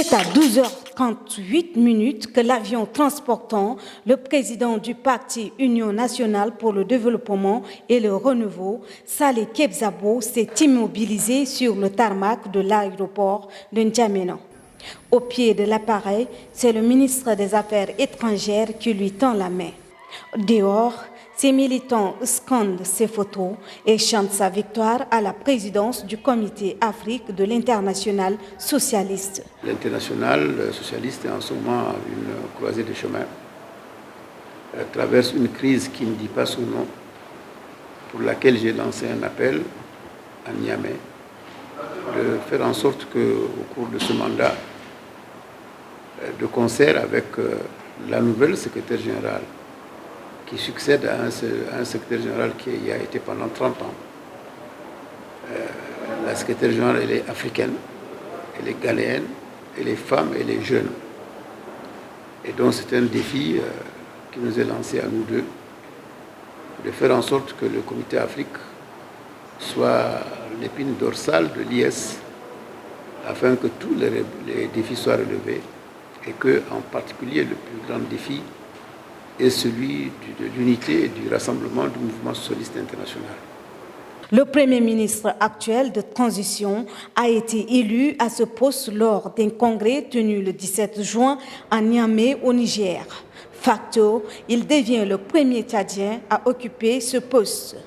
C'est à 12h38 que l'avion transportant le président du parti Union nationale pour le développement et le renouveau, Saleh Kebzabo, s'est immobilisé sur le tarmac de l'aéroport de N'Djamena. Au pied de l'appareil, c'est le ministre des Affaires étrangères qui lui tend la main. Dehors, ses militants scandent ses photos et chantent sa victoire à la présidence du Comité Afrique de l'Internationale socialiste. L'Internationale socialiste est en ce moment à une croisée de chemin. Elle traverse une crise qui ne dit pas son nom, pour laquelle j'ai lancé un appel à Niamey de faire en sorte qu'au cours de ce mandat, de concert avec la nouvelle secrétaire générale qui succède à un secrétaire général qui y a été pendant 30 ans. La secrétaire générale, elle est africaine, elle est ghanéenne, elle est femme, elle est jeune. Et donc c'est un défi qui nous est lancé à nous deux, de faire en sorte que le Comité Afrique soit l'épine dorsale de l'IS, afin que tous les défis soient relevés, et que, en particulier, le plus grand défi est celui de l'unité et du rassemblement du mouvement socialiste international. Le Premier ministre actuel de transition a été élu à ce poste lors d'un congrès tenu le 17 juin à Niamey, au Niger. Facto, il devient le premier Tchadien à occuper ce poste.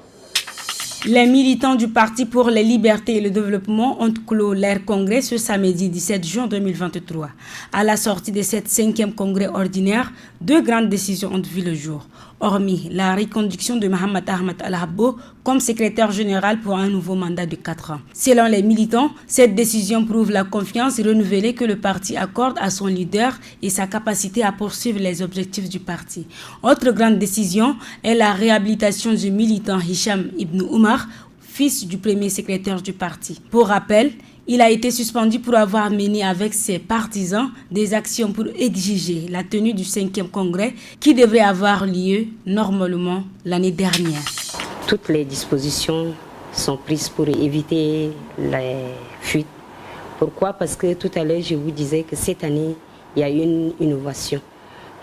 Les militants du Parti pour les libertés et le développement ont clos leur congrès ce samedi 17 juin 2023. À la sortie de cette 5e congrès ordinaire, 2 grandes décisions ont vu le jour. Hormis la reconduction de Mohamed Ahmed Al-Habbo comme secrétaire général pour un nouveau mandat de 4 ans. Selon les militants, cette décision prouve la confiance renouvelée que le parti accorde à son leader et sa capacité à poursuivre les objectifs du parti. Autre grande décision est la réhabilitation du militant Hicham Ibn Oumar, fils du premier secrétaire du parti. Pour rappel, il a été suspendu pour avoir mené avec ses partisans des actions pour exiger la tenue du 5e congrès qui devrait avoir lieu normalement l'année dernière. Toutes les dispositions sont prises pour éviter les fuites. Pourquoi? Parce que tout à l'heure, je vous disais que cette année, il y a eu une innovation.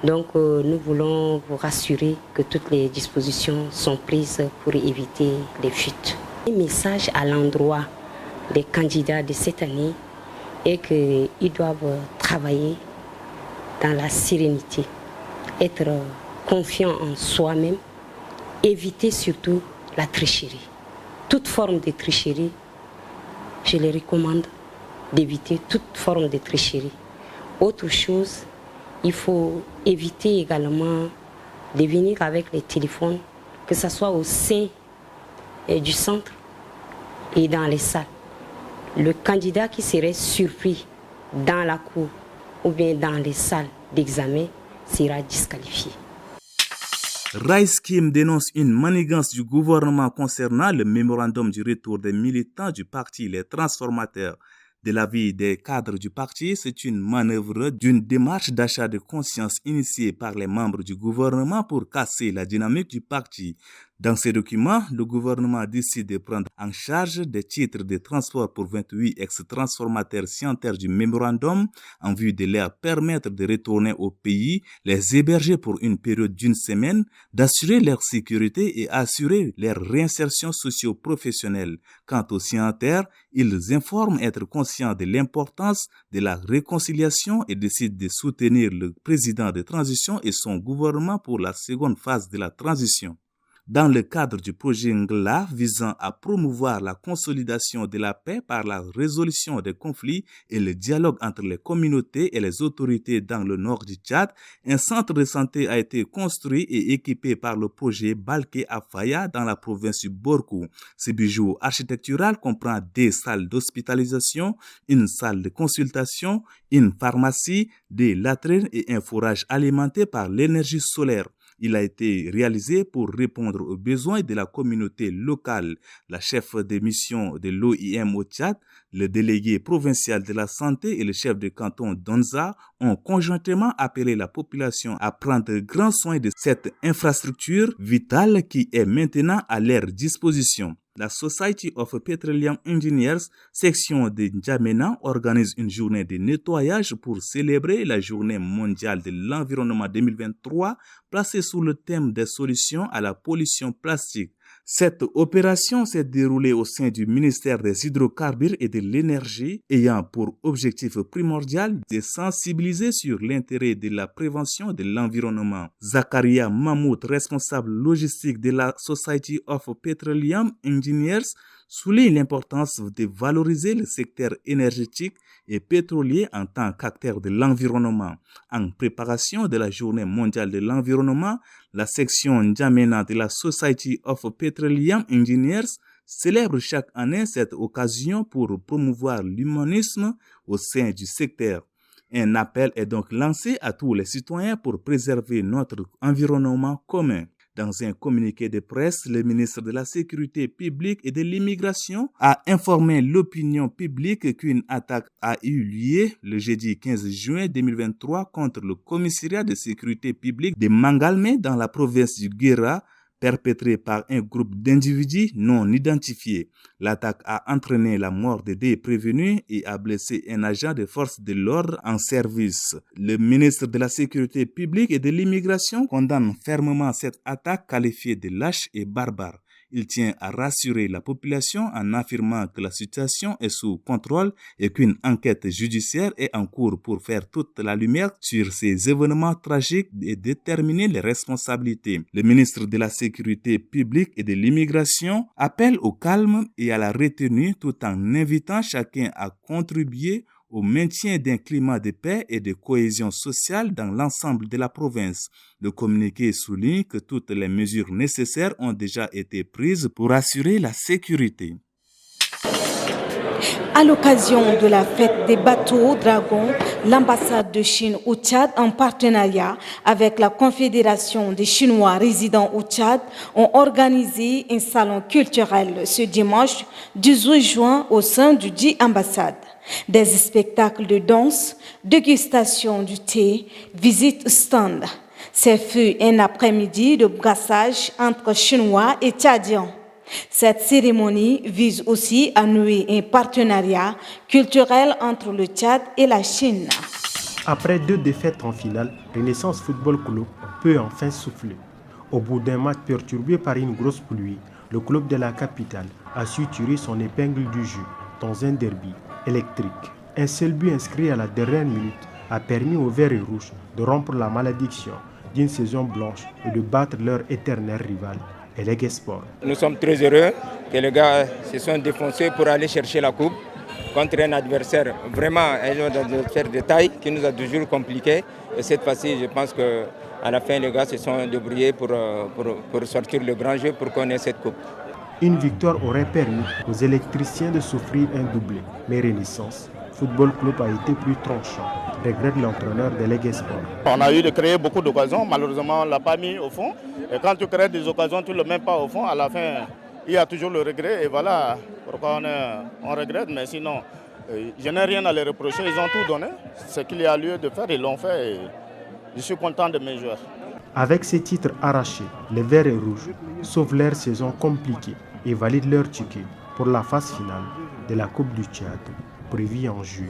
Donc, nous voulons vous rassurer que toutes les dispositions sont prises pour éviter les fuites. Un message à l'endroit des candidats de cette année est qu'ils doivent travailler dans la sérénité, être confiants en soi-même, éviter surtout la tricherie. Toute forme de tricherie, je les recommande d'éviter toute forme de tricherie. Autre chose, il faut éviter également de venir avec les téléphones, que ce soit au sein du centre et dans les salles. Le candidat qui serait surpris dans la cour ou bien dans les salles d'examen sera disqualifié. Rice Kim dénonce une manigance du gouvernement concernant le mémorandum du retour des militants du parti Les Transformateurs. De l'avis des cadres du parti, c'est une manœuvre d'une démarche d'achat de conscience initiée par les membres du gouvernement pour casser la dynamique du parti. Dans ces documents, le gouvernement décide de prendre en charge des titres de transport pour 28 ex-transformateurs signataires du mémorandum en vue de leur permettre de retourner au pays, les héberger pour une période d'1 semaine, d'assurer leur sécurité et assurer leur réinsertion socio-professionnelle. Quant aux signataires, ils informent être conscients de l'importance de la réconciliation et décident de soutenir le président de transition et son gouvernement pour la seconde phase de la transition. Dans le cadre du projet Ngla visant à promouvoir la consolidation de la paix par la résolution des conflits et le dialogue entre les communautés et les autorités dans le nord du Tchad, un centre de santé a été construit et équipé par le projet Balké Afaya dans la province du Borkou. Ce bijou architectural comprend des salles d'hospitalisation, une salle de consultation, une pharmacie, des latrines et un fourrage alimenté par l'énergie solaire. Il a été réalisé pour répondre aux besoins de la communauté locale. La chef de mission de l'OIM au Tchad, le délégué provincial de la santé et le chef de canton d'Onza ont conjointement appelé la population à prendre grand soin de cette infrastructure vitale qui est maintenant à leur disposition. La Society of Petroleum Engineers, section de N'Djamena, organise une journée de nettoyage pour célébrer la Journée mondiale de l'environnement 2023, placée sous le thème des solutions à la pollution plastique. Cette opération s'est déroulée au sein du ministère des Hydrocarbures et de l'Énergie, ayant pour objectif primordial de sensibiliser sur l'intérêt de la prévention de l'environnement. Zakaria Mahmoud, responsable logistique de la Society of Petroleum Engineers, souligne l'importance de valoriser le secteur énergétique et pétrolier en tant qu'acteur de l'environnement. En préparation de la Journée mondiale de l'environnement, la section N'Djamena de la Society of Petroleum Engineers célèbre chaque année cette occasion pour promouvoir l'humanisme au sein du secteur. Un appel est donc lancé à tous les citoyens pour préserver notre environnement commun. Dans un communiqué de presse, le ministre de la Sécurité publique et de l'Immigration a informé l'opinion publique qu'une attaque a eu lieu le jeudi 15 juin 2023 contre le commissariat de sécurité publique de Mangalmé dans la province du Guéra, perpétrée par un groupe d'individus non identifiés. L'attaque a entraîné la mort de 2 prévenus et a blessé un agent des forces de l'ordre en service. Le ministre de la Sécurité publique et de l'Immigration condamne fermement cette attaque qualifiée de lâche et barbare. Il tient à rassurer la population en affirmant que la situation est sous contrôle et qu'une enquête judiciaire est en cours pour faire toute la lumière sur ces événements tragiques et déterminer les responsabilités. Le ministre de la Sécurité publique et de l'Immigration appelle au calme et à la retenue tout en invitant chacun à contribuer au maintien d'un climat de paix et de cohésion sociale dans l'ensemble de la province. Le communiqué souligne que toutes les mesures nécessaires ont déjà été prises pour assurer la sécurité. À l'occasion de la fête des bateaux dragons, l'ambassade de Chine au Tchad, en partenariat avec la Confédération des Chinois résidant au Tchad, ont organisé un salon culturel ce dimanche 18 juin au sein du dit ambassade. Des spectacles de danse, dégustation du thé, visite stand. Ce fut un après-midi de brassage entre Chinois et Tchadiens. Cette cérémonie vise aussi à nouer un partenariat culturel entre le Tchad et la Chine. Après 2 défaites en finale, Renaissance Football Club peut enfin souffler. Au bout d'un match perturbé par une grosse pluie, le club de la capitale a su tirer son épingle du jeu dans un derby électrique. Un seul but inscrit à la dernière minute a permis aux Verts et Rouges de rompre la malédiction d'une saison blanche et de battre leur éternel rival, Eleg Sport. Nous sommes très heureux que les gars se sont défoncés pour aller chercher la coupe contre un adversaire vraiment un adversaire de taille qui nous a toujours compliqué. Et cette fois-ci, je pense qu'à la fin, les gars se sont débrouillés pour sortir le grand jeu pour qu'on ait cette coupe. Une victoire aurait permis aux électriciens de s'offrir un doublé. Mais Renaissance Football Club a été plus tranchant, regrette l'entraîneur de Eleg Sport. On a eu de créer beaucoup d'occasions, malheureusement on ne l'a pas mis au fond. Et quand tu crées des occasions, tu ne le mets pas au fond, à la fin il y a toujours le regret. Et voilà pourquoi on regrette, mais sinon je n'ai rien à les reprocher, ils ont tout donné. Ce qu'il y a lieu de faire, ils l'ont fait et je suis content de mes joueurs. Avec ces titres arrachés, les Verts et Rouges sauvent leur saison compliquée et valident leur ticket pour la phase finale de la Coupe du Tchad, prévue en juillet.